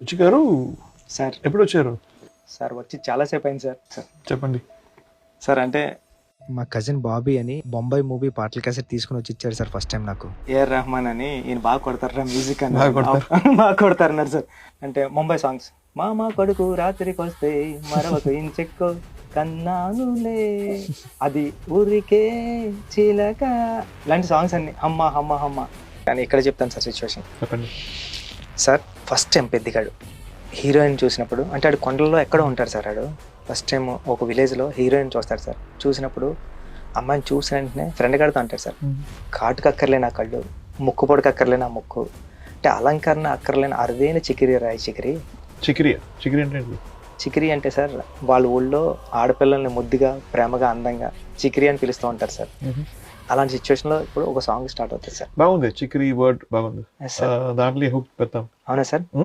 రుచి గారు సార్ ఎప్పుడు వచ్చారు? సార్ వచ్చి చాలాసేపు అయింది సార్. సార్ చెప్పండి. సార్ అంటే మా కజిన్ బాబీ అని బొంబాయి మూవీ పాటల క్యాసెట్ తీసుకుని వచ్చి ఇచ్చాడు సార్ ఫస్ట్ టైం నాకు. ఏఆర్ రెహమాన్ అని ఈయన బాగా కొడతారా మ్యూజిక్ అని బాగా కొడతారు. బాగా కొడతారన్నారు సార్. అంటే ముంబై సాంగ్స్ మామ కొడుకు రాత్రికి వస్తే మరొక ఇంచెక్కో కన్నానులే అది ఊరికే చిలక ఇలాంటి సాంగ్స్ అన్ని హమ్మ హమ్మ హమ్మ. కానీ ఇక్కడ చెప్తాను సార్ సిచ్యువేషన్. చెప్పండి. సార్ ఫస్ట్ టైం పెద్దిగాడు హీరోయిన్ చూసినప్పుడు, అంటే ఆడు కొండల్లో ఎక్కడో ఉంటాడు సార్. ఆడు ఫస్ట్ టైం ఒక విలేజ్లో హీరోయిన్ చూస్తాడు సార్. చూసినప్పుడు అమ్మాయిని చూసిన వెంటనే ఫ్రెండ్ గారితో అంటాడు సార్, కాటుకు అక్కర్లేని ఆ కళ్ళు, ముక్కు పొడికి అక్కర్లేని ఆ ముక్కు, అంటే అలంకరణ అక్కర్లేని అరుదైన చికిరి రాయి చికిరి. చికిరియా? చికిరి అంటే ఏంటి? చికిరి అంటే సార్ వాళ్ళ ఊళ్ళో ఆడపిల్లల్ని ముద్దుగా ప్రేమగా అందంగా చికిరి అని పిలుస్తూ ఉంటారు సార్. అలాంటి సిచ్యువేషన్లో ఇప్పుడు ఒక సాంగ్ స్టార్ట్ అవుతుంది సార్. బాగుంది చికిరి వర్డ్ బాగుంది. Yes, sir. దాంట్లో హుక్ పెడతాం. అవునా సార్?